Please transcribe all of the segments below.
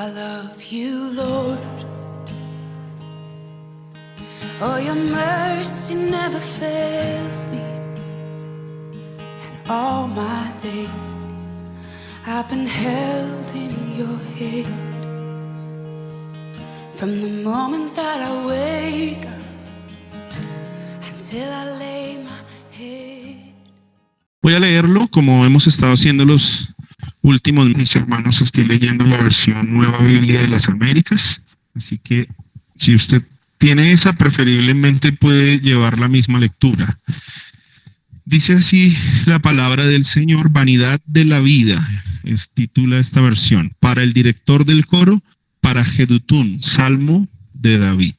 I love you, Lord. Oh, your mercy never fails me. And all my days I've been held in your hand. From the moment that I wake up until I lay my head. Voy a leerlo como hemos estado haciendo los últimos, mis hermanos. Estoy leyendo la versión Nueva Biblia de las Américas, así que si usted tiene esa, preferiblemente puede llevar la misma lectura. Dice así la palabra del Señor: vanidad de la vida, titula esta versión. Para el director del coro, para Jedutún, salmo de David.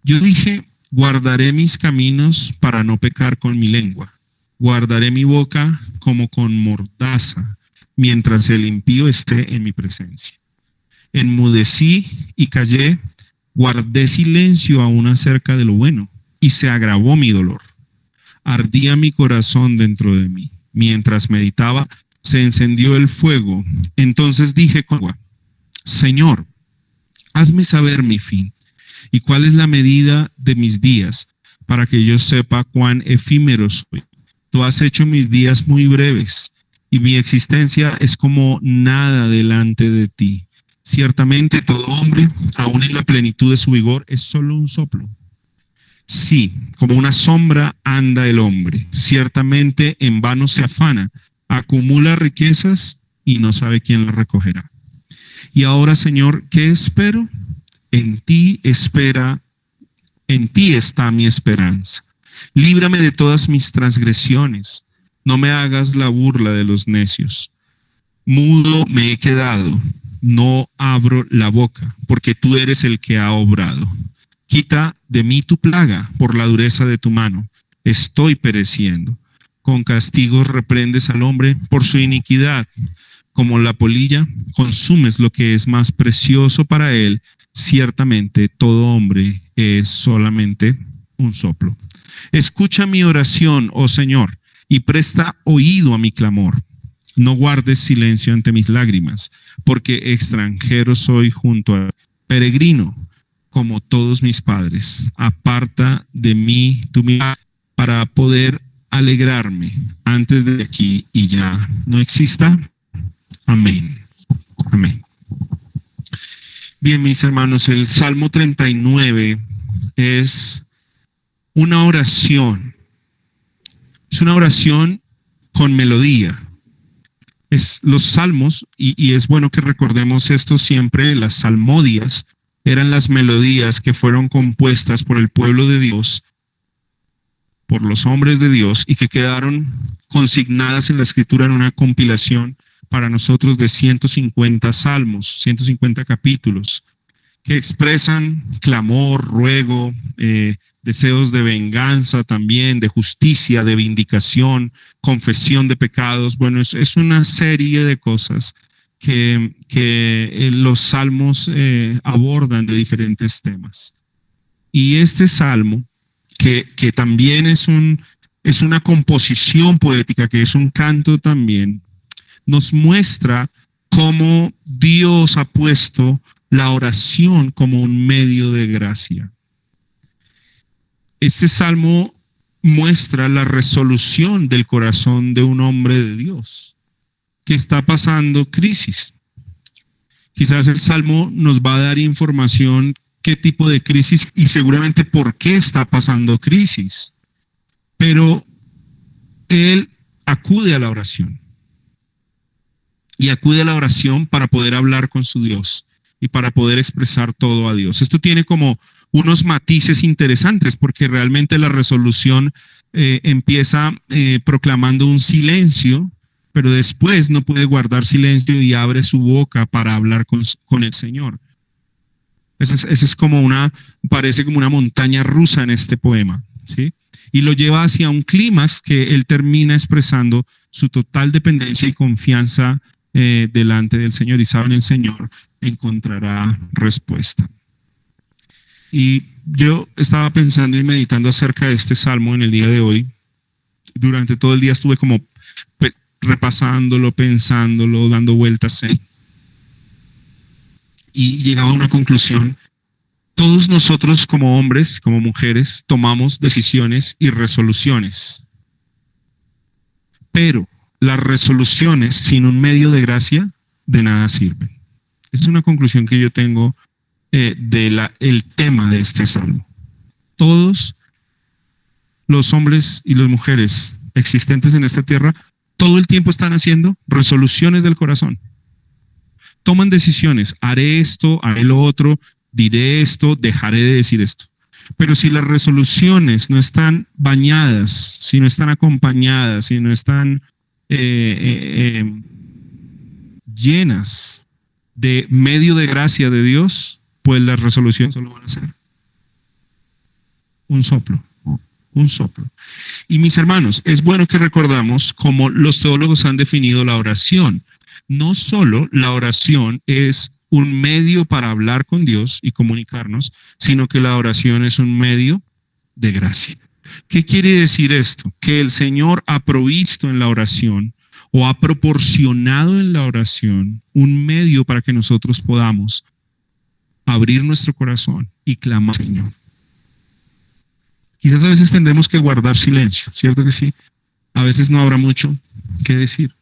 Yo dije, guardaré mis caminos para no pecar con mi lengua. Guardaré mi boca como con mordaza, mientras el impío esté en mi presencia. Enmudecí y callé, guardé silencio aún acerca de lo bueno, y se agravó mi dolor. Ardía mi corazón dentro de mí. Mientras meditaba, se encendió el fuego. Entonces dije con agua: Señor, hazme saber mi fin, y cuál es la medida de mis días, para que yo sepa cuán efímero soy. Tú has hecho mis días muy breves, y mi existencia es como nada delante de ti. Ciertamente todo hombre, aun en la plenitud de su vigor, es solo un soplo. Sí, como una sombra anda el hombre. Ciertamente en vano se afana, acumula riquezas y no sabe quién las recogerá. Y ahora, Señor, ¿qué espero? En ti está mi esperanza. Líbrame de todas mis transgresiones. No me hagas la burla de los necios. Mudo me he quedado, no abro la boca, porque tú eres el que ha obrado. Quita de mí tu plaga por la dureza de tu mano. Estoy pereciendo. Con castigos reprendes al hombre por su iniquidad. Como la polilla, consumes lo que es más precioso para él. Ciertamente todo hombre es solamente un soplo. Escucha mi oración, oh Señor, y presta oído a mi clamor. No guardes silencio ante mis lágrimas, porque extranjero soy junto a peregrino, como todos mis padres. Aparta de mí tu mirada para poder alegrarme antes de aquí y ya no exista. Amén. Amén. Bien, mis hermanos, el Salmo 39 es una oración. Es una oración con melodía. Los salmos, y es bueno que recordemos esto siempre, las salmodias eran las melodías que fueron compuestas por el pueblo de Dios, por los hombres de Dios, y que quedaron consignadas en la Escritura en una compilación para nosotros de 150 salmos, 150 capítulos, que expresan clamor, ruego, deseos de venganza también, de justicia, de vindicación, confesión de pecados. Bueno, es una serie de cosas que los salmos abordan de diferentes temas. Y este salmo, que también es una composición poética, que es un canto también, nos muestra cómo Dios ha puesto la oración como un medio de gracia. Este salmo muestra la resolución del corazón de un hombre de Dios que está pasando crisis. Quizás el salmo nos va a dar información qué tipo de crisis y seguramente por qué está pasando crisis. Pero él acude a la oración. Y acude a la oración para poder hablar con su Dios y para poder expresar todo a Dios. Esto tiene como unos matices interesantes, porque realmente la resolución empieza proclamando un silencio, pero después no puede guardar silencio y abre su boca para hablar con el Señor. Esa es como parece como una montaña rusa en este poema, ¿sí? Y lo lleva hacia un clímax que él termina expresando su total dependencia y confianza delante del Señor, y saben, el Señor encontrará respuesta. Y yo estaba pensando y meditando acerca de este salmo en el día de hoy. Durante todo el día estuve como repasándolo, pensándolo, dando vueltas. y llegaba a una conclusión. Todos nosotros como hombres, como mujeres, tomamos decisiones y resoluciones. Pero las resoluciones sin un medio de gracia de nada sirven. Esa es una conclusión que yo tengo del tema de este salmo. Todos los hombres y las mujeres existentes en esta tierra, todo el tiempo están haciendo resoluciones del corazón. Toman decisiones, haré esto, haré lo otro, diré esto, dejaré de decir esto. Pero si las resoluciones no están bañadas, si no están acompañadas, si no están llenas de medio de gracia de Dios, pues las resoluciones solo van a ser un soplo. Un soplo. Y mis hermanos, es bueno que recordamos cómo los teólogos han definido la oración. No solo la oración es un medio para hablar con Dios y comunicarnos, sino que la oración es un medio de gracia. ¿Qué quiere decir esto? Que el Señor ha provisto en la oración o ha proporcionado en la oración un medio para que nosotros podamos abrir nuestro corazón y clamar al Señor. Quizás a veces tendremos que guardar silencio, ¿cierto que sí? A veces no habrá mucho que decir.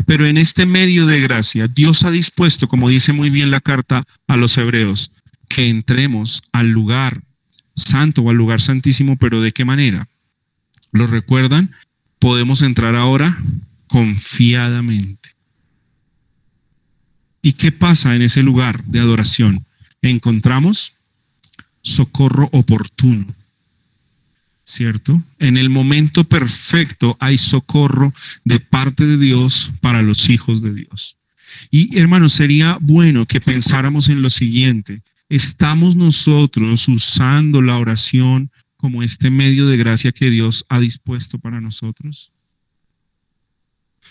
Pero en este medio de gracia, Dios ha dispuesto, como dice muy bien la carta a los hebreos, que entremos al lugar santo o al lugar santísimo, pero ¿de qué manera? ¿Lo recuerdan? Podemos entrar ahora confiadamente. ¿Y qué pasa en ese lugar de adoración? Encontramos socorro oportuno, ¿cierto? En el momento perfecto hay socorro de parte de Dios para los hijos de Dios. Y hermanos, sería bueno que pensáramos en lo siguiente: ¿estamos nosotros usando la oración como este medio de gracia que Dios ha dispuesto para nosotros?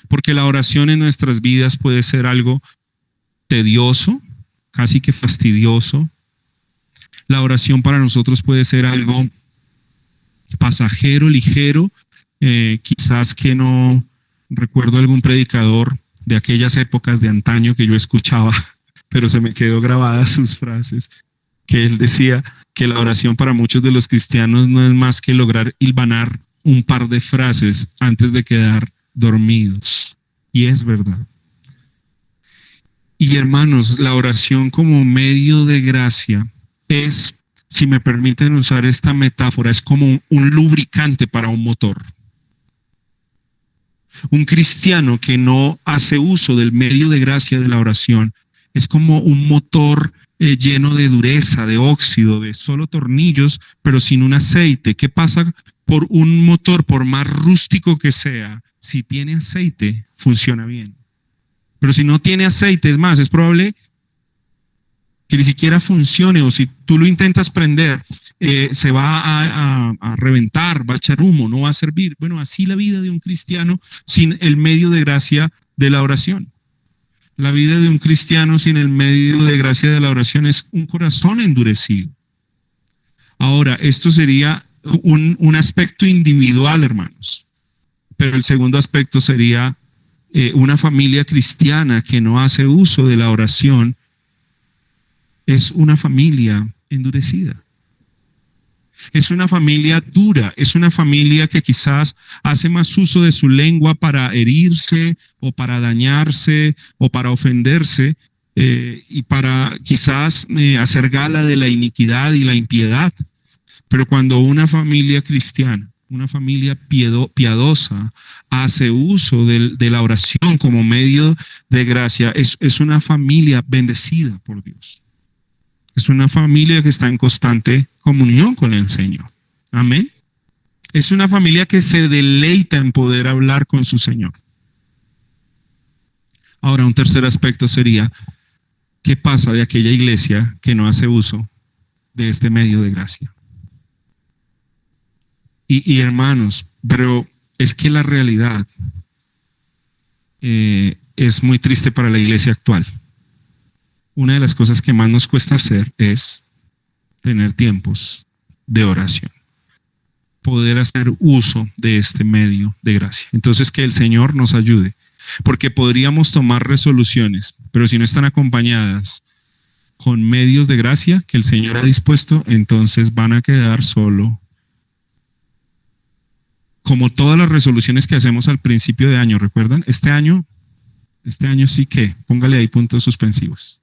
Porque la oración en nuestras vidas puede ser algo tedioso, casi que fastidioso. La oración para nosotros puede ser algo pasajero, ligero, quizás que no recuerdo algún predicador de aquellas épocas de antaño que yo escuchaba, pero se me quedó grabadas sus frases, que él decía que la oración para muchos de los cristianos no es más que lograr hilvanar un par de frases antes de quedar dormidos. Y es verdad. Y hermanos, la oración como medio de gracia es, si me permiten usar esta metáfora, es como un lubricante para un motor. Un cristiano que no hace uso del medio de gracia de la oración es como un motor lleno de dureza, de óxido, de solo tornillos, pero sin un aceite. ¿Qué pasa por un motor, por más rústico que sea? Si tiene aceite, funciona bien. Pero si no tiene aceite, es más, es probable que ni siquiera funcione, o si tú lo intentas prender, se va a reventar, va a echar humo, no va a servir. Bueno, así la vida de un cristiano sin el medio de gracia de la oración. La vida de un cristiano sin el medio de gracia de la oración es un corazón endurecido. Ahora, esto sería un aspecto individual, hermanos. Pero el segundo aspecto sería una familia cristiana que no hace uso de la oración. Es una familia endurecida. Es una familia dura, es una familia que quizás hace más uso de su lengua para herirse o para dañarse o para ofenderse y para quizás hacer gala de la iniquidad y la impiedad. Pero cuando una familia cristiana, una familia piadosa, hace uso de la oración como medio de gracia, es una familia bendecida por Dios. Es una familia que está en constante comunión con el Señor. Amén. Es una familia que se deleita en poder hablar con su Señor. Ahora, un tercer aspecto sería, ¿qué pasa de aquella iglesia que no hace uso de este medio de gracia? Y hermanos, pero es que la realidad es muy triste para la iglesia actual. Una de las cosas que más nos cuesta hacer es tener tiempos de oración, poder hacer uso de este medio de gracia. Entonces, que el Señor nos ayude porque podríamos tomar resoluciones, pero si no están acompañadas con medios de gracia que el Señor ha dispuesto, entonces van a quedar solo. Como todas las resoluciones que hacemos al principio de año, ¿recuerdan? Este año sí que, póngale ahí puntos suspensivos.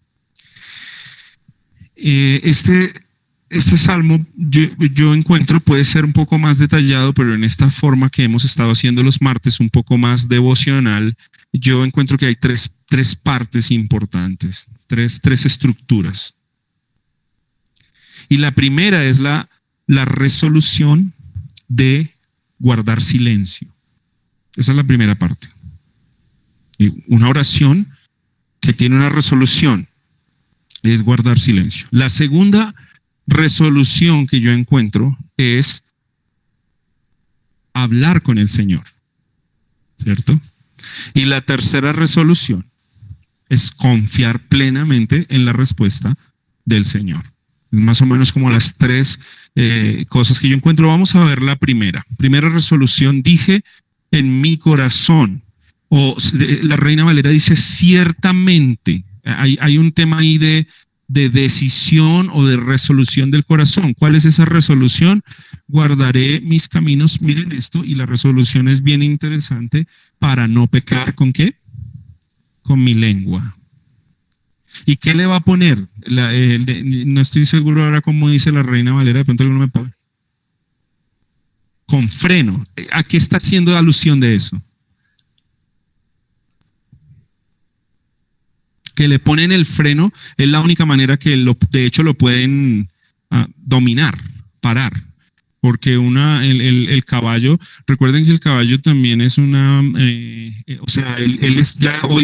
Este salmo yo encuentro puede ser un poco más detallado, pero en esta forma que hemos estado haciendo los martes, un poco más devocional, yo encuentro que hay tres partes importantes, tres estructuras. Y la primera es la resolución de guardar silencio. Esa es la primera parte. Y una oración que tiene una resolución es guardar silencio. La segunda resolución que yo encuentro es hablar con el Señor, ¿cierto? Y la tercera resolución es confiar plenamente en la respuesta del Señor. Es más o menos como las tres cosas que yo encuentro. Vamos a ver la primera. Primera resolución, dije en mi corazón. La Reina Valera dice ciertamente. Hay un tema ahí de decisión o de resolución del corazón. ¿Cuál es esa resolución? Guardaré mis caminos, miren esto, y la resolución es bien interesante, para no pecar, ¿con qué? Con mi lengua. ¿Y qué le va a poner? No estoy seguro ahora cómo dice la Reina Valera, de pronto alguno me puede. Con freno. ¿A qué está haciendo alusión de eso? Que le ponen el freno, es la única manera que de hecho lo pueden dominar, parar. Porque el caballo, recuerden que el caballo también es hoy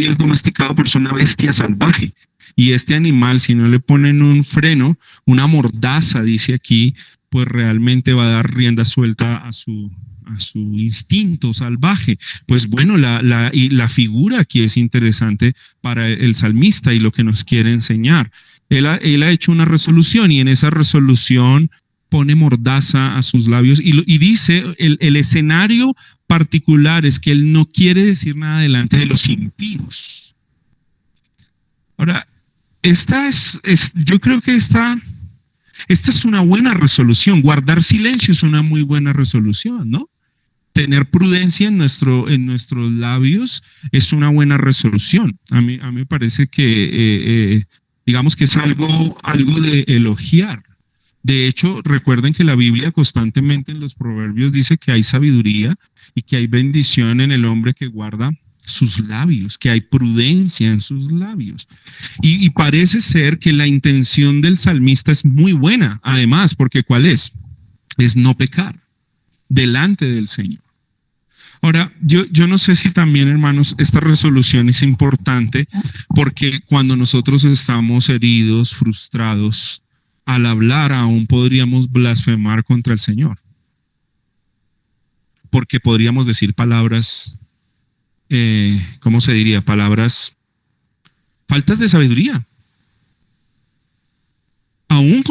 es domesticado, pero es una bestia salvaje. Y este animal, si no le ponen un freno, una mordaza, dice aquí, pues realmente va a dar rienda suelta a su instinto salvaje. Pues bueno, la figura aquí es interesante para el salmista y lo que nos quiere enseñar. Él ha hecho una resolución y en esa resolución pone mordaza a sus labios y dice, el escenario particular es que él no quiere decir nada delante de los impíos. Ahora, yo creo que esta es una buena resolución. Guardar silencio es una muy buena resolución, ¿no? Tener prudencia en nuestros labios es una buena resolución. A mí me parece que, digamos que es algo de elogiar. De hecho, recuerden que la Biblia constantemente en los proverbios dice que hay sabiduría y que hay bendición en el hombre que guarda sus labios, que hay prudencia en sus labios. Y parece ser que la intención del salmista es muy buena, además, porque ¿cuál es? Es no pecar delante del Señor. Ahora, yo no sé si también, hermanos, esta resolución es importante porque cuando nosotros estamos heridos, frustrados, al hablar aún podríamos blasfemar contra el Señor. Porque podríamos decir palabras, ¿cómo se diría? Palabras, faltas de sabiduría. Aún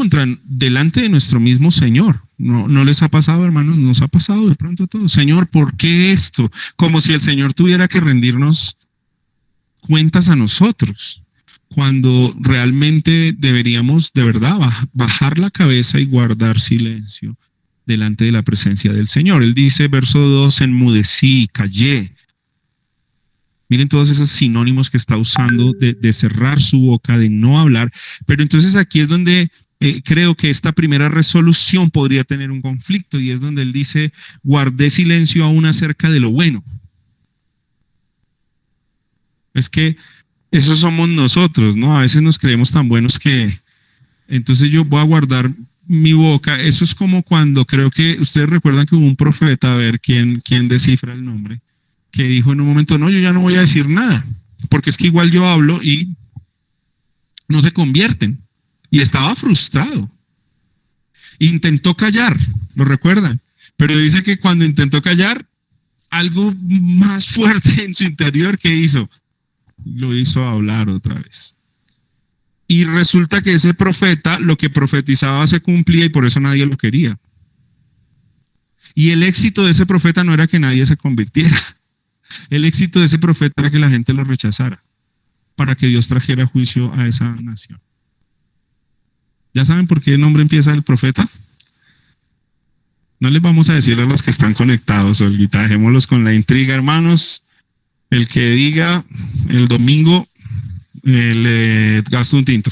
delante de nuestro mismo Señor. ¿No les ha pasado, hermanos? Nos ha pasado de pronto a todos. Señor, ¿por qué esto? Como si el Señor tuviera que rendirnos cuentas a nosotros, cuando realmente deberíamos de verdad bajar la cabeza y guardar silencio delante de la presencia del Señor. Él dice, verso 2, enmudecí, callé. Miren todos esos sinónimos que está usando de cerrar su boca, de no hablar. Pero entonces aquí es donde creo que esta primera resolución podría tener un conflicto y es donde él dice, guardé silencio aún acerca de lo bueno. Es que eso somos nosotros, ¿no? A veces nos creemos tan buenos que entonces yo voy a guardar mi boca. Eso es como cuando creo que ustedes recuerdan que hubo un profeta, a ver quién descifra el nombre, que dijo en un momento, no, yo ya no voy a decir nada, porque es que igual yo hablo y no se convierten. Y estaba frustrado. Intentó callar, ¿lo recuerdan? Pero dice que cuando intentó callar, algo más fuerte en su interior, ¿qué hizo? Lo hizo hablar otra vez. Y resulta que ese profeta, lo que profetizaba se cumplía y por eso nadie lo quería. Y el éxito de ese profeta no era que nadie se convirtiera. El éxito de ese profeta era que la gente lo rechazara, para que Dios trajera juicio a esa nación. ¿Ya saben por qué el nombre empieza el profeta? No les vamos a decir a los que están conectados, Olguita, dejémoslos con la intriga, hermanos. El que diga el domingo le gasto un tinto.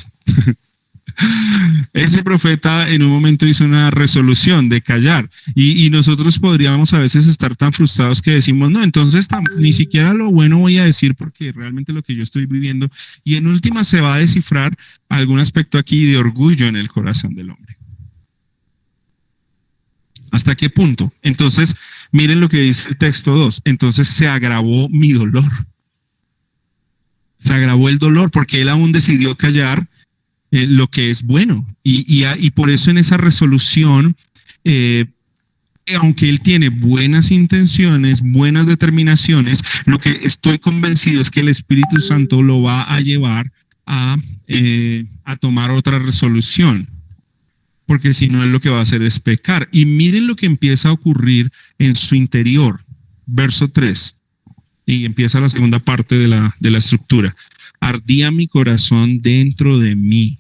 Ese profeta en un momento hizo una resolución de callar y nosotros podríamos a veces estar tan frustrados que decimos, no, entonces ni siquiera lo bueno voy a decir porque realmente lo que yo estoy viviendo y en última se va a descifrar algún aspecto aquí de orgullo en el corazón del hombre. ¿Hasta qué punto? Entonces, miren lo que dice el texto 2. Entonces se agravó mi dolor. Se agravó el dolor porque él aún decidió callar lo que es bueno. Y por eso en esa resolución, aunque él tiene buenas intenciones, buenas determinaciones, lo que estoy convencido es que el Espíritu Santo lo va a llevar a tomar otra resolución. Porque si no, él lo que va a hacer es pecar. Y miren lo que empieza a ocurrir en su interior. Verso 3. Y empieza la segunda parte de la estructura. Ardía mi corazón dentro de mí.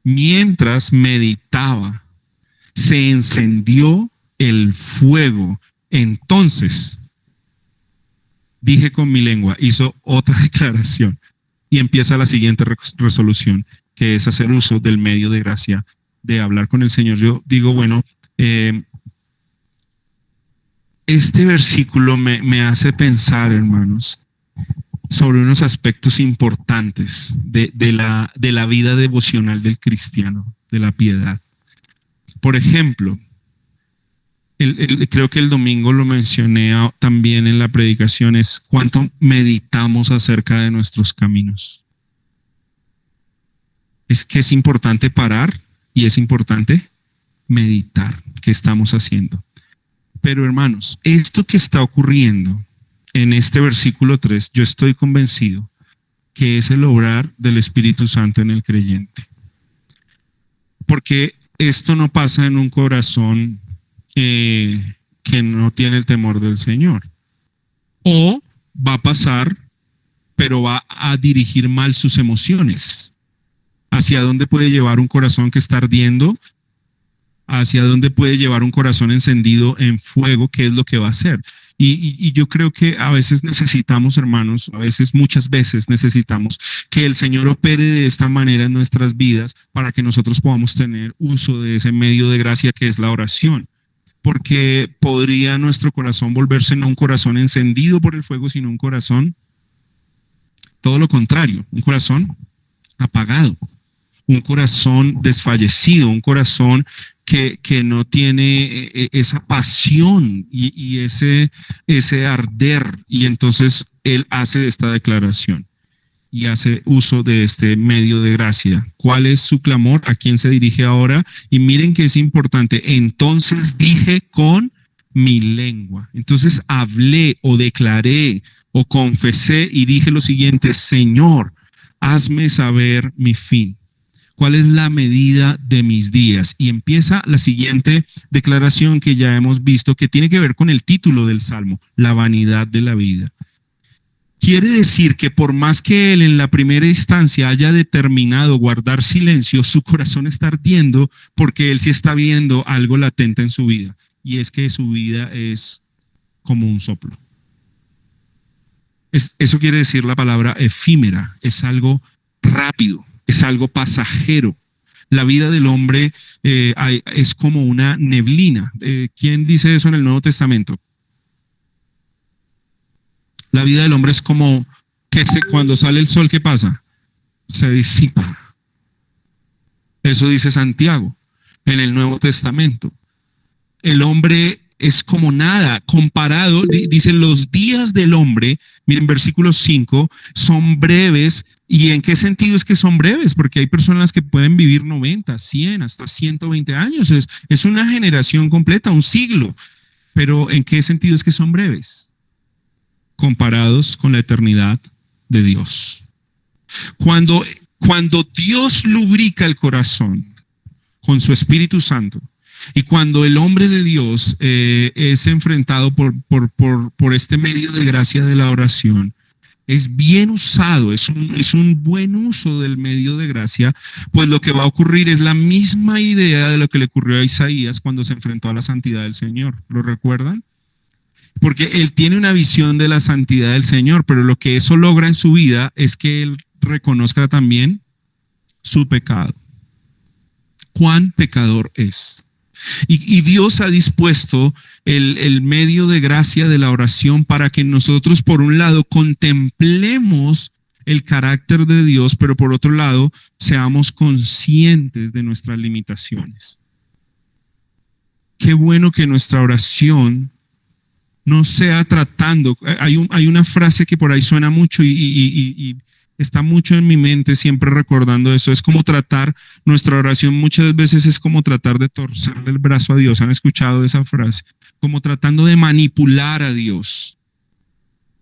Mientras meditaba, se encendió el fuego. Entonces, dije con mi lengua, hizo otra declaración. Y empieza la siguiente resolución, que es hacer uso del medio de gracia de hablar con el Señor. Yo digo, bueno, este versículo me hace pensar, hermanos, sobre unos aspectos importantes de la vida devocional del cristiano, de la piedad. Por ejemplo, creo que el domingo lo mencioné también en la predicación, es cuánto meditamos acerca de nuestros caminos. Es que es importante parar y es importante meditar qué estamos haciendo. Pero hermanos, esto que está ocurriendo en este versículo 3, yo estoy convencido que es el obrar del Espíritu Santo en el creyente. Porque esto no pasa en un corazón que no tiene el temor del Señor. O va a pasar, pero va a dirigir mal sus emociones. ¿Hacia dónde puede llevar un corazón que está ardiendo? ¿Hacia dónde puede llevar un corazón encendido en fuego? ¿Qué es lo que va a hacer? Y yo creo que a veces necesitamos, hermanos, muchas veces necesitamos que el Señor opere de esta manera en nuestras vidas para que nosotros podamos tener uso de ese medio de gracia que es la oración. Porque podría nuestro corazón volverse no un corazón encendido por el fuego, sino un corazón, todo lo contrario, un corazón apagado, un corazón desfallecido, un corazón que no tiene esa pasión y ese arder. Y entonces él hace esta declaración y hace uso de este medio de gracia. ¿Cuál es su clamor? ¿A quién se dirige ahora? Y miren que es importante. Entonces dije con mi lengua. Entonces hablé o declaré o confesé y dije lo siguiente: Señor, hazme saber mi fin. ¿Cuál es la medida de mis días? Y empieza la siguiente declaración que ya hemos visto, que tiene que ver con el título del Salmo, la vanidad de la vida. Quiere decir que por más que él en la primera instancia haya determinado guardar silencio, su corazón está ardiendo porque él sí está viendo algo latente en su vida. Y es que su vida es como un soplo. Eso quiere decir la palabra efímera, es algo rápido. Es algo pasajero. La vida del hombre es como una neblina. ¿Quién dice eso en el Nuevo Testamento? La vida del hombre es como que cuando sale el sol, ¿qué pasa? Se disipa. Eso dice Santiago en el Nuevo Testamento. El hombre es como nada, comparado, dice, los días del hombre, miren, versículo 5, son breves. ¿Y en qué sentido es que son breves? Porque hay personas que pueden vivir 90, 100, hasta 120 años. Es una generación completa, un siglo. Pero ¿en qué sentido es que son breves? Comparados con la eternidad de Dios. Cuando Dios lubrica el corazón con su Espíritu Santo, Y cuando el hombre de Dios es enfrentado por este medio de gracia de la oración, es bien usado, es un buen uso del medio de gracia, pues lo que va a ocurrir es la misma idea de lo que le ocurrió a Isaías cuando se enfrentó a la santidad del Señor. ¿Lo recuerdan? Porque él tiene una visión de la santidad del Señor, pero lo que eso logra en su vida es que él reconozca también su pecado. ¿Cuán pecador es? Y Dios ha dispuesto el medio de gracia de la oración para que nosotros, por un lado, contemplemos el carácter de Dios, pero por otro lado, seamos conscientes de nuestras limitaciones. Qué bueno que nuestra oración no sea tratando. Hay una frase que por ahí suena mucho y está mucho en mi mente, siempre recordando eso. Es como tratar, nuestra oración muchas veces es como tratar de torcerle el brazo a Dios. ¿Han escuchado esa frase? Como tratando de manipular a Dios.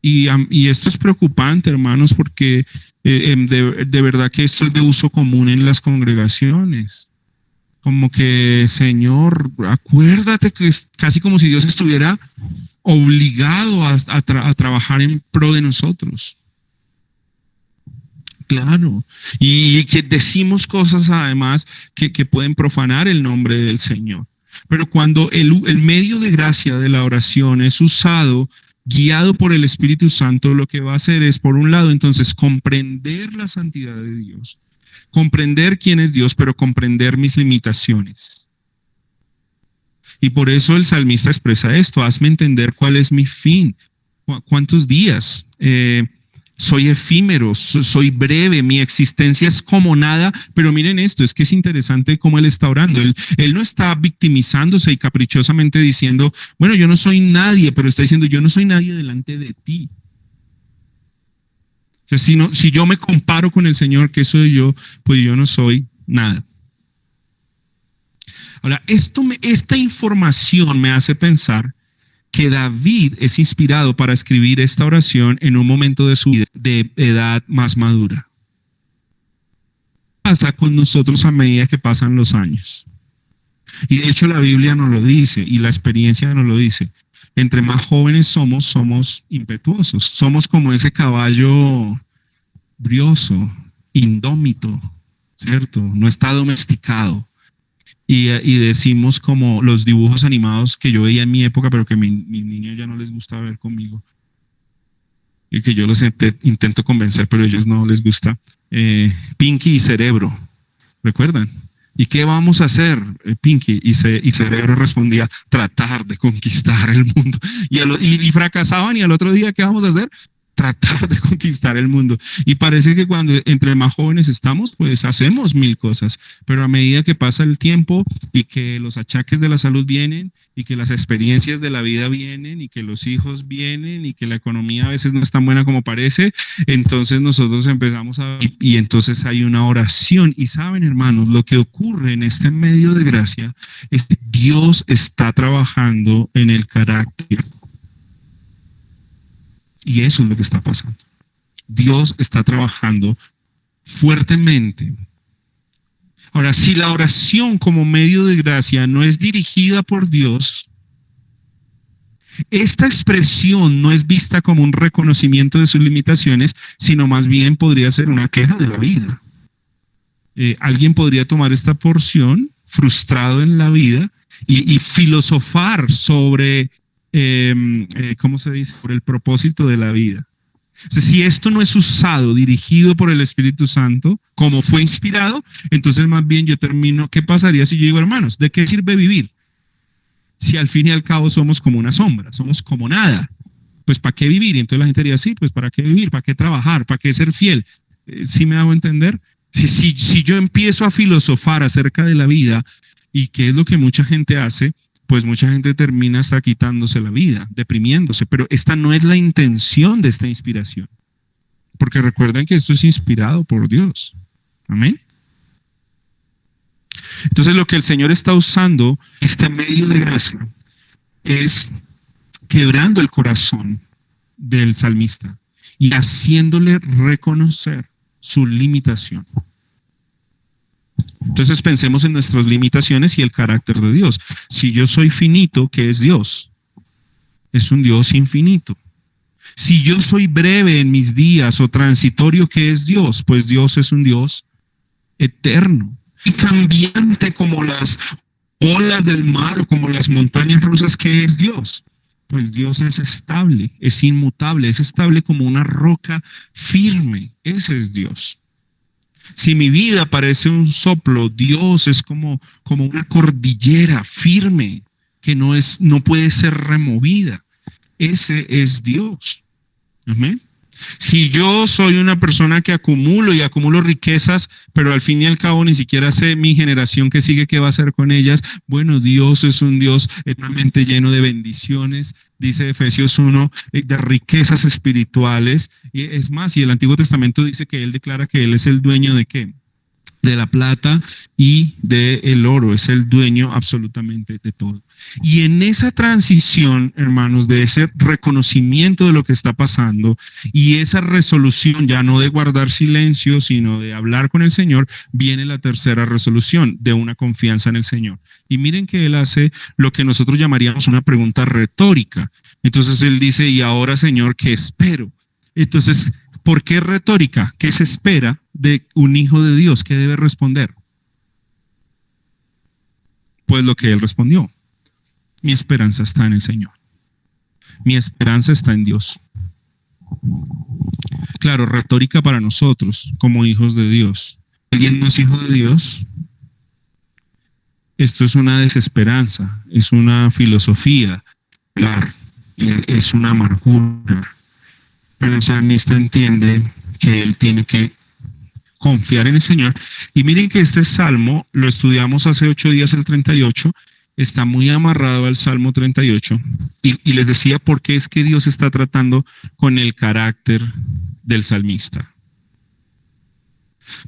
Y esto es preocupante, hermanos, porque de verdad que esto es de uso común en las congregaciones. Como que, Señor, acuérdate que es casi como si Dios estuviera obligado a trabajar en pro de nosotros. Claro, y que decimos cosas además que pueden profanar el nombre del Señor. Pero cuando el medio de gracia de la oración es usado, guiado por el Espíritu Santo, lo que va a hacer es, por un lado, entonces, comprender la santidad de Dios, comprender quién es Dios, pero comprender mis limitaciones. Y por eso el salmista expresa esto: hazme entender cuál es mi fin, cuántos días. Soy efímero, soy breve, mi existencia es como nada, pero miren esto, es que es interesante cómo él está orando. Él no está victimizándose y caprichosamente diciendo, bueno, yo no soy nadie, pero está diciendo, yo no soy nadie delante de ti. O sea, si yo me comparo con el Señor, que soy yo, pues yo no soy nada. Ahora, esta información me hace pensar que David es inspirado para escribir esta oración en un momento de su vida de edad más madura. ¿Qué pasa con nosotros a medida que pasan los años? Y de hecho la Biblia nos lo dice y la experiencia nos lo dice. Entre más jóvenes somos impetuosos. Somos como ese caballo brioso, indómito, ¿cierto? No está domesticado. Y decimos como los dibujos animados que yo veía en mi época, pero que mis niños ya no les gusta ver conmigo. Y que yo los intento convencer, pero a ellos no les gusta. Pinky y Cerebro, ¿recuerdan? ¿Y qué vamos a hacer, Pinky? Y Cerebro respondía, tratar de conquistar el mundo. Y fracasaban, y al otro día, ¿qué vamos a hacer? Tratar de conquistar el mundo. Y parece que cuando entre más jóvenes estamos, pues hacemos mil cosas, pero a medida que pasa el tiempo y que los achaques de la salud vienen y que las experiencias de la vida vienen y que los hijos vienen y que la economía a veces no es tan buena como parece, entonces nosotros empezamos y entonces hay una oración. Y saben, hermanos, lo que ocurre en este medio de gracia es que Dios está trabajando en el carácter. Y eso es lo que está pasando. Dios está trabajando fuertemente. Ahora, si la oración como medio de gracia no es dirigida por Dios, esta expresión no es vista como un reconocimiento de sus limitaciones, sino más bien podría ser una queja de la vida. Alguien podría tomar esta porción, frustrado en la vida, y filosofar sobre ¿cómo se dice? Por el propósito de la vida. O sea, si esto no es usado, dirigido por el Espíritu Santo, como fue inspirado, entonces más bien yo termino, ¿qué pasaría si yo digo, hermanos, ¿de qué sirve vivir? Si al fin y al cabo somos como una sombra, somos como nada, pues ¿para qué vivir? Y entonces la gente diría, sí, pues ¿para qué vivir? ¿Para qué trabajar? ¿Para qué ser fiel? ¿Sí me hago entender? Si yo empiezo a filosofar acerca de la vida, y qué es lo que mucha gente hace, pues mucha gente termina hasta quitándose la vida, deprimiéndose, pero esta no es la intención de esta inspiración, porque recuerden que esto es inspirado por Dios. Amén. Entonces lo que el Señor está usando, este medio de gracia, es quebrando el corazón del salmista y haciéndole reconocer su limitación. Entonces pensemos en nuestras limitaciones y el carácter de Dios. Si yo soy finito, ¿qué es Dios? Es un Dios infinito. Si yo soy breve en mis días o transitorio, ¿qué es Dios? Pues Dios es un Dios eterno y cambiante como las olas del mar o como las montañas rusas. ¿Qué es Dios? Pues Dios es estable, es inmutable, es estable como una roca firme. Ese es Dios. Si mi vida parece un soplo, Dios es como una cordillera firme que no puede ser removida. Ese es Dios. Amén. Si yo soy una persona que acumulo y acumulo riquezas, pero al fin y al cabo ni siquiera sé mi generación que sigue qué va a hacer con ellas, bueno, Dios es un Dios eternamente lleno de bendiciones, dice Efesios 1, de riquezas espirituales. Y es más, y el Antiguo Testamento dice que Él declara que Él es el dueño de ¿qué? De la plata y del oro, es el dueño absolutamente de todo. Y en esa transición, hermanos, de ese reconocimiento de lo que está pasando y esa resolución ya no de guardar silencio, sino de hablar con el Señor, viene la tercera resolución de una confianza en el Señor. Y miren que Él hace lo que nosotros llamaríamos una pregunta retórica. Entonces Él dice, y ahora, Señor, ¿qué espero? Entonces, ¿por qué retórica? ¿Qué se espera de un hijo de Dios? ¿Qué debe responder? Pues lo que él respondió. Mi esperanza está en el Señor. Mi esperanza está en Dios. Claro, retórica para nosotros como hijos de Dios. ¿Alguien no es hijo de Dios? Esto es una desesperanza, es una filosofía, claro, es una amargura. Pero el salmista entiende que él tiene que confiar en el Señor. Y miren que este salmo, lo estudiamos hace 8 días, el 38, está muy amarrado al Salmo 38. Y les decía por qué es que Dios está tratando con el carácter del salmista.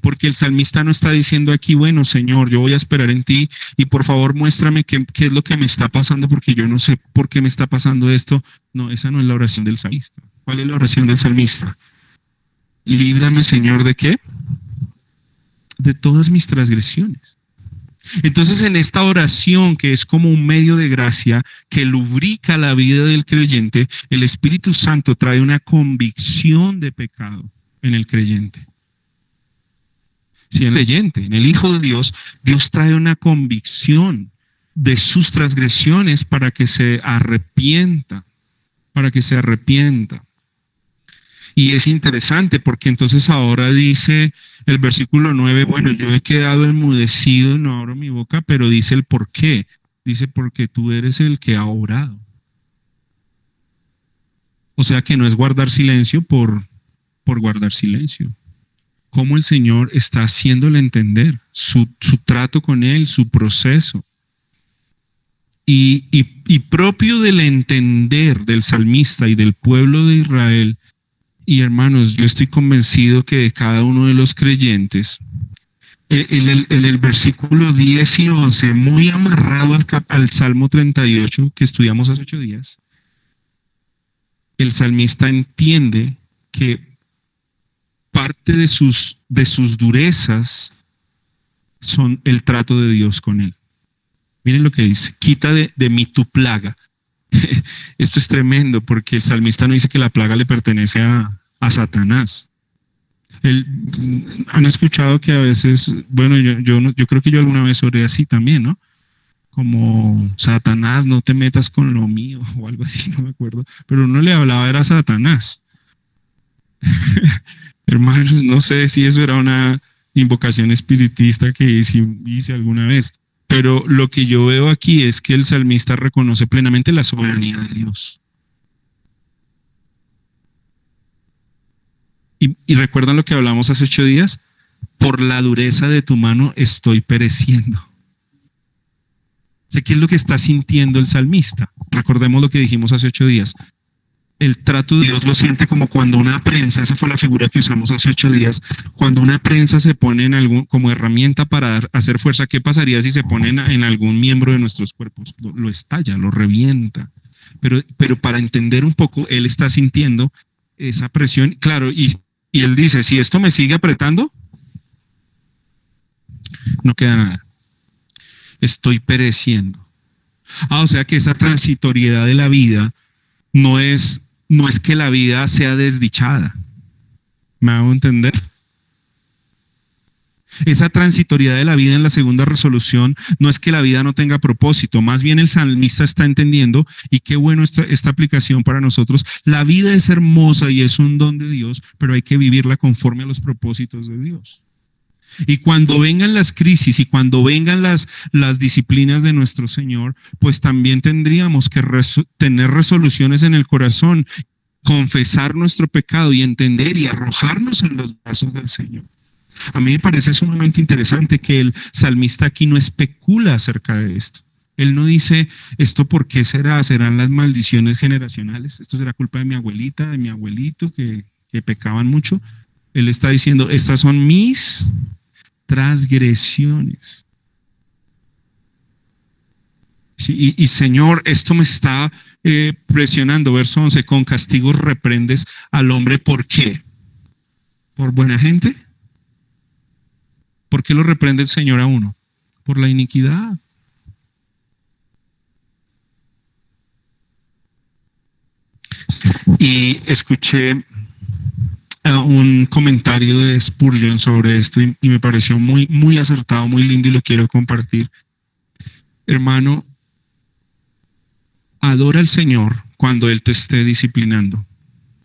Porque el salmista no está diciendo aquí, bueno, Señor, yo voy a esperar en ti y por favor muéstrame qué es lo que me está pasando porque yo no sé por qué me está pasando esto. No, esa no es la oración del salmista. ¿Cuál es la oración del salmista? Líbrame, Señor, ¿de qué? De todas mis transgresiones. Entonces, en esta oración, que es como un medio de gracia que lubrica la vida del creyente, el Espíritu Santo trae una convicción de pecado en el creyente. Si en el creyente, en el Hijo de Dios, Dios trae una convicción de sus transgresiones para que se arrepienta, Y es interesante porque entonces ahora dice el versículo 9, bueno, yo he quedado enmudecido, no abro mi boca, pero dice el por qué. Dice, porque tú eres el que ha orado. O sea que no es guardar silencio por guardar silencio. Cómo el Señor está haciéndole entender su trato con él, su proceso. Y propio del entender del salmista y del pueblo de Israel, y hermanos, yo estoy convencido que de cada uno de los creyentes, en el versículo 10 y 11, muy amarrado al Salmo 38 que estudiamos hace 8 días, el salmista entiende que parte de sus durezas son el trato de Dios con él. Miren lo que dice, quita de mí tu plaga. Esto es tremendo porque el salmista no dice que la plaga le pertenece a Satanás. Han escuchado que a veces, bueno, yo creo que yo alguna vez oré así también, ¿no? Como Satanás, no te metas con lo mío o algo así, no me acuerdo. Pero uno le hablaba, era Satanás. Hermanos, no sé si eso era una invocación espiritista que hice alguna vez. Pero lo que yo veo aquí es que el salmista reconoce plenamente la soberanía de Dios. Y recuerdan lo que hablamos hace 8 días, por la dureza de tu mano estoy pereciendo. ¿Qué es lo que está sintiendo el salmista? Recordemos lo que dijimos hace 8 días. El trato de Dios lo siente como cuando una prensa, esa fue la figura que usamos hace 8 días, cuando una prensa se pone como herramienta para hacer fuerza, ¿qué pasaría si se pone en algún miembro de nuestros cuerpos? Lo estalla, lo revienta. Pero para entender un poco, él está sintiendo esa presión, claro, y él dice, si esto me sigue apretando, No queda nada. Estoy pereciendo. O sea que esa transitoriedad de la vida no es que la vida sea desdichada. ¿Me hago entender? Esa transitoriedad de la vida en la segunda resolución no es que la vida no tenga propósito, más bien el salmista está entendiendo, y qué bueno esta aplicación para nosotros, la vida es hermosa y es un don de Dios, pero hay que vivirla conforme a los propósitos de Dios. Y cuando vengan las crisis y cuando vengan las disciplinas de nuestro Señor, pues también tendríamos que tener resoluciones en el corazón, confesar nuestro pecado y entender y arrojarnos en los brazos del Señor. A mí me parece sumamente interesante que el salmista aquí no especula acerca de esto. Él no dice, ¿esto por qué será? ¿Serán las maldiciones generacionales? ¿Esto será culpa de mi abuelita, de mi abuelito que pecaban mucho? Él está diciendo, estas son mis transgresiones. Sí, y Señor, esto me está presionando. Verso 11, con castigos reprendes al hombre. ¿Por qué? ¿Por buena gente? ¿Por qué lo reprende el Señor a uno? Por la iniquidad. Y escuché un comentario de Spurgeon sobre esto y me pareció muy, muy acertado, muy lindo y lo quiero compartir. Hermano, adora al Señor cuando Él te esté disciplinando,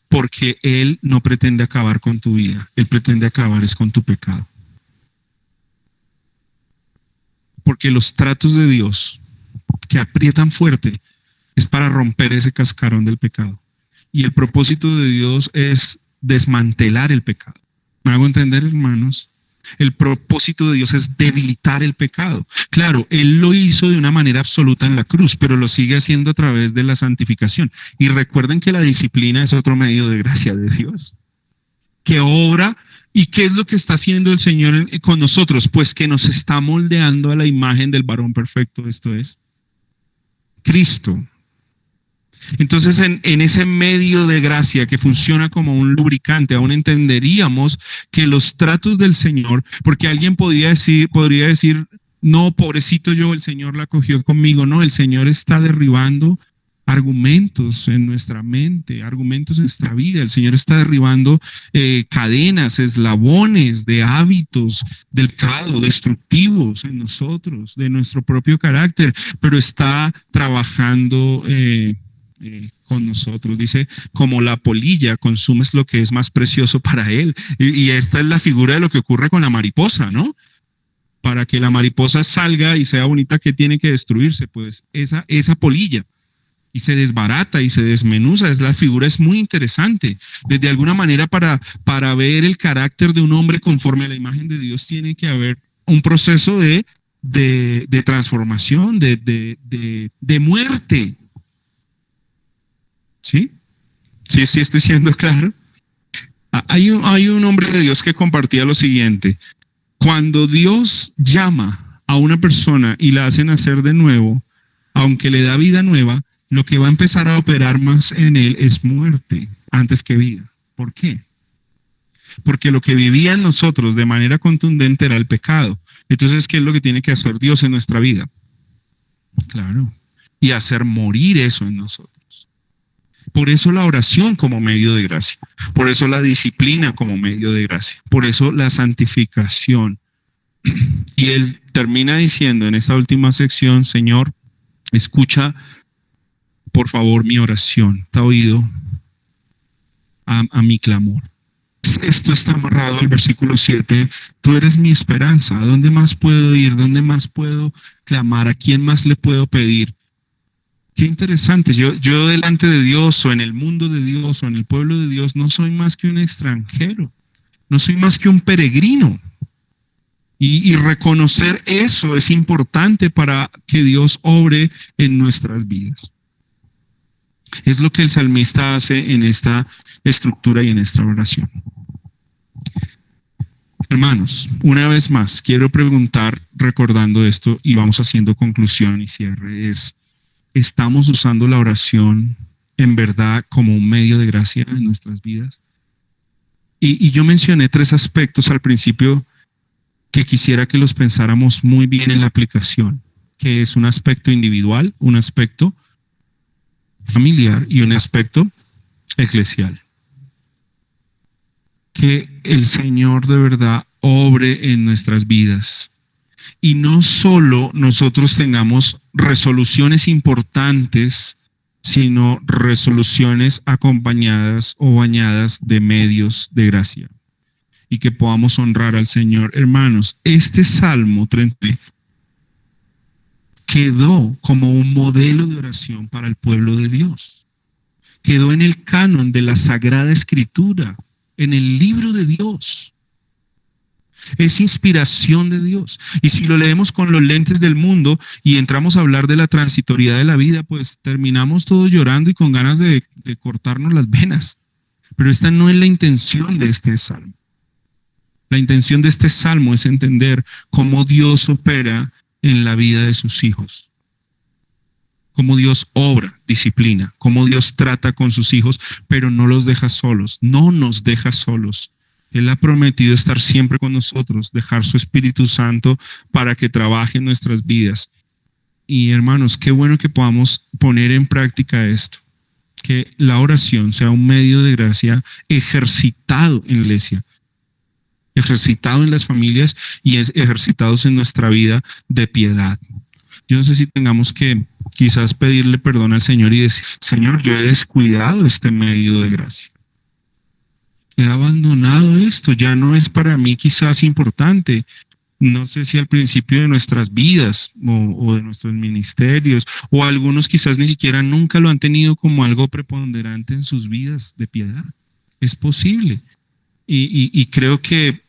porque Él no pretende acabar con tu vida, Él pretende acabar es con tu pecado. Porque los tratos de Dios que aprietan fuerte es para romper ese cascarón del pecado. Y el propósito de Dios es desmantelar el pecado. ¿Me hago entender, hermanos? El propósito de Dios es debilitar el pecado. Claro, Él lo hizo de una manera absoluta en la cruz, pero lo sigue haciendo a través de la santificación. Y recuerden que la disciplina es otro medio de gracia de Dios, que obra. ¿Y qué es lo que está haciendo el Señor con nosotros? Pues que nos está moldeando a la imagen del varón perfecto, esto es Cristo. Entonces, en ese medio de gracia que funciona como un lubricante, aún entenderíamos que los tratos del Señor, porque alguien podría decir, no, pobrecito yo, el Señor la cogió conmigo. No, el Señor está derribando argumentos en nuestra mente, argumentos en nuestra vida. El Señor está derribando cadenas, eslabones de hábitos del pecado destructivos en nosotros, de nuestro propio carácter, pero está trabajando con nosotros. Dice, como la polilla, consumes lo que es más precioso para él. Y esta es la figura de lo que ocurre con la mariposa, ¿no? Para que la mariposa salga y sea bonita, ¿qué tiene que destruirse? Pues esa polilla. Y se desbarata y se desmenuza. La figura es muy interesante. De alguna manera, para ver el carácter de un hombre conforme a la imagen de Dios, tiene que haber un proceso de transformación, de muerte. ¿Sí? Sí, estoy siendo claro. Hay un hombre de Dios que compartía lo siguiente. Cuando Dios llama a una persona y la hace nacer de nuevo, aunque le da vida nueva, lo que va a empezar a operar más en él es muerte antes que vida. ¿Por qué? Porque lo que vivía en nosotros de manera contundente era el pecado. Entonces, ¿qué es lo que tiene que hacer Dios en nuestra vida? Claro. Y hacer morir eso en nosotros. Por eso la oración como medio de gracia. Por eso la disciplina como medio de gracia. Por eso la santificación. Y él termina diciendo en esta última sección, Señor, escucha por favor mi oración, está oído a mi clamor. Esto está amarrado al versículo 7. Tú eres mi esperanza. ¿A dónde más puedo ir? ¿Dónde más puedo clamar? ¿A quién más le puedo pedir? Qué interesante. Yo delante de Dios o en el mundo de Dios o en el pueblo de Dios no soy más que un extranjero. No soy más que un peregrino. Y reconocer eso es importante para que Dios obre en nuestras vidas. Es lo que el salmista hace en esta estructura y en esta oración. Hermanos, una vez más, quiero preguntar, recordando esto, y vamos haciendo conclusión y cierre, ¿estamos usando la oración en verdad como un medio de gracia en nuestras vidas? Y yo mencioné 3 aspectos al principio que quisiera que los pensáramos muy bien en la aplicación, que es un aspecto individual, un aspecto familiar y un aspecto eclesial. Que el Señor de verdad obre en nuestras vidas. Y no solo nosotros tengamos resoluciones importantes, sino resoluciones acompañadas o bañadas de medios de gracia. Y que podamos honrar al Señor. Hermanos, este Salmo 30 quedó como un modelo de oración para el pueblo de Dios. Quedó en el canon de la Sagrada Escritura, en el libro de Dios. Es inspiración de Dios. Y si lo leemos con los lentes del mundo y entramos a hablar de la transitoriedad de la vida, pues terminamos todos llorando y con ganas de cortarnos las venas. Pero esta no es la intención de este salmo. La intención de este salmo es entender cómo Dios opera en la vida de sus hijos. Cómo Dios obra, disciplina, cómo Dios trata con sus hijos, pero no los deja solos, no nos deja solos. Él ha prometido estar siempre con nosotros, dejar su Espíritu Santo para que trabaje en nuestras vidas. Y hermanos, qué bueno que podamos poner en práctica esto, que la oración sea un medio de gracia ejercitado en la iglesia, ejercitado en las familias y ejercitados en nuestra vida de piedad. Yo no sé si tengamos que quizás pedirle perdón al Señor y decir, Señor, yo he descuidado este medio de gracia. He abandonado esto, ya no es para mí quizás importante. No sé si al principio de nuestras vidas o de nuestros ministerios, o algunos quizás ni siquiera nunca lo han tenido como algo preponderante en sus vidas de piedad. Es posible. Y creo que,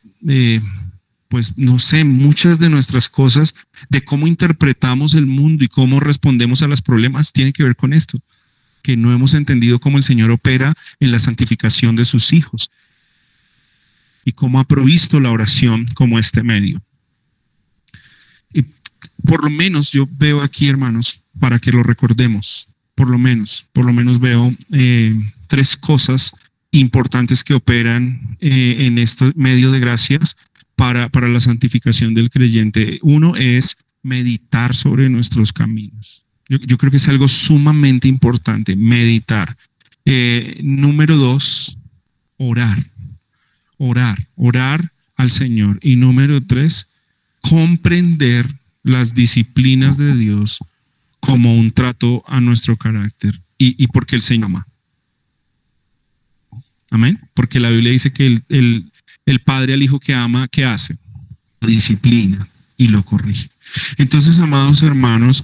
pues no sé, muchas de nuestras cosas, de cómo interpretamos el mundo y cómo respondemos a los problemas, tiene que ver con esto. Que no hemos entendido cómo el Señor opera en la santificación de sus hijos y cómo ha provisto la oración como este medio. Y por lo menos yo veo aquí, hermanos, para que lo recordemos, por lo menos veo 3 cosas importantes que operan en este medio de gracias para la santificación del creyente. Uno es meditar sobre nuestros caminos. Yo creo que es algo sumamente importante, meditar. Número 2, orar al Señor. Y número 3, comprender las disciplinas de Dios como un trato a nuestro carácter y porque el Señor ama. Amén. Porque la Biblia dice que el padre al hijo que ama, ¿qué hace? Lo disciplina y lo corrige. Entonces, amados hermanos,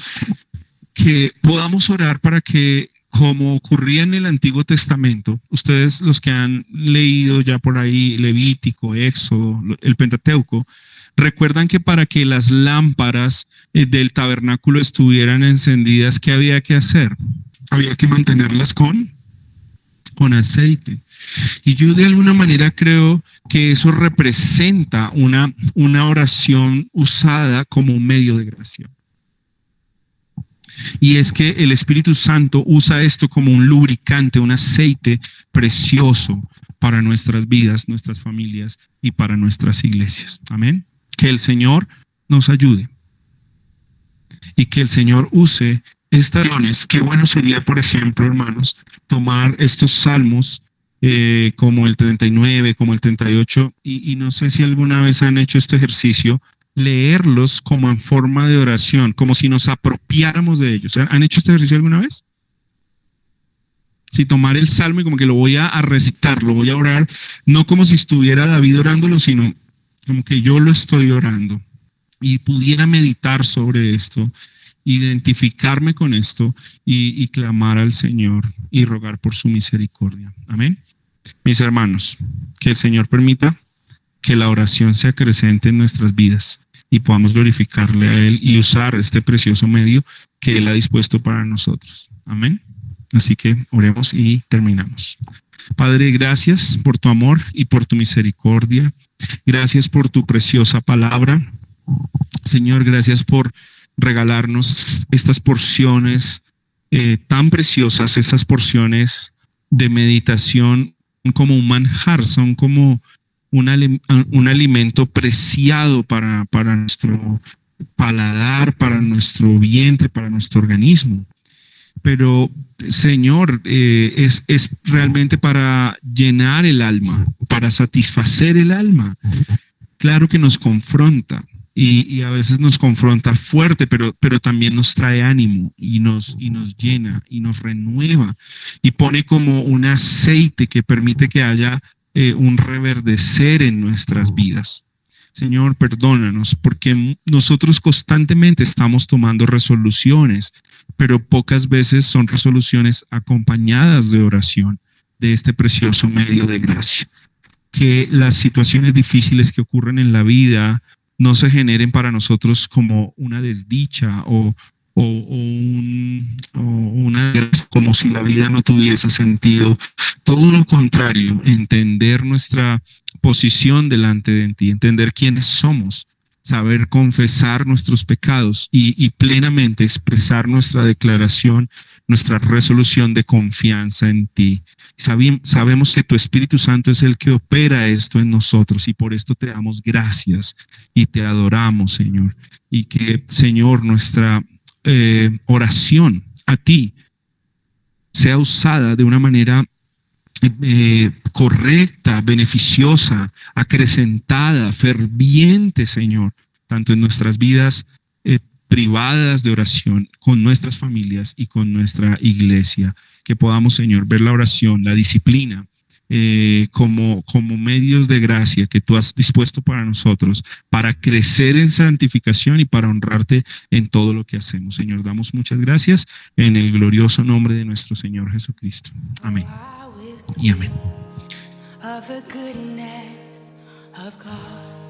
que podamos orar para que, como ocurría en el Antiguo Testamento, ustedes los que han leído ya por ahí Levítico, Éxodo, el Pentateuco, recuerdan que para que las lámparas del tabernáculo estuvieran encendidas, ¿qué había que hacer? Había que mantenerlas con aceite. Y yo de alguna manera creo que eso representa una oración usada como un medio de gracia. Y es que el Espíritu Santo usa esto como un lubricante, un aceite precioso para nuestras vidas, nuestras familias y para nuestras iglesias. Amén. Que el Señor nos ayude y que el Señor use estas oraciones. Qué bueno sería, por ejemplo, hermanos, tomar estos salmos como el 39, como el 38, y no sé si alguna vez han hecho este ejercicio, leerlos como en forma de oración, como si nos apropiáramos de ellos. ¿Han hecho este ejercicio alguna vez? Si tomar el salmo y como que lo voy a recitar, lo voy a orar, no como si estuviera David orándolo, sino como que yo lo estoy orando y pudiera meditar sobre esto, identificarme con esto y clamar al Señor y rogar por su misericordia. Amén. Mis hermanos, que el Señor permita que la oración sea creciente en nuestras vidas y podamos glorificarle a Él y usar este precioso medio que Él ha dispuesto para nosotros. Amén. Así que oremos y terminamos. Padre, gracias por tu amor y por tu misericordia. Gracias por tu preciosa palabra. Señor, gracias por regalarnos estas porciones tan preciosas, estas porciones de meditación como un manjar, son como un alimento preciado para nuestro paladar, para nuestro vientre, para nuestro organismo. Pero, Señor, es realmente para llenar el alma, para satisfacer el alma. Claro que nos confronta y a veces nos confronta fuerte, pero también nos trae ánimo y nos llena y nos renueva y pone como un aceite que permite que haya un reverdecer en nuestras vidas. Señor, perdónanos porque nosotros constantemente estamos tomando resoluciones, pero pocas veces son resoluciones acompañadas de oración, de este precioso medio de gracia. Que las situaciones difíciles que ocurren en la vida no se generen para nosotros como una desdicha o una como si la vida no tuviese sentido. Todo lo contrario, entender nuestra posición delante de ti, entender quiénes somos, saber confesar nuestros pecados y plenamente expresar nuestra declaración, nuestra resolución de confianza en ti. Sabemos que tu Espíritu Santo es el que opera esto en nosotros y por esto te damos gracias y te adoramos, Señor. Y que, Señor, nuestra oración a ti sea usada de una manera correcta, beneficiosa, acrecentada, ferviente, Señor, tanto en nuestras vidas privadas de oración, con nuestras familias y con nuestra iglesia. Que podamos, Señor, ver la oración, la disciplina, como medios de gracia que tú has dispuesto para nosotros, para crecer en santificación y para honrarte en todo lo que hacemos. Señor, damos muchas gracias en el glorioso nombre de nuestro Señor Jesucristo. Amén y amén. Of the goodness of God.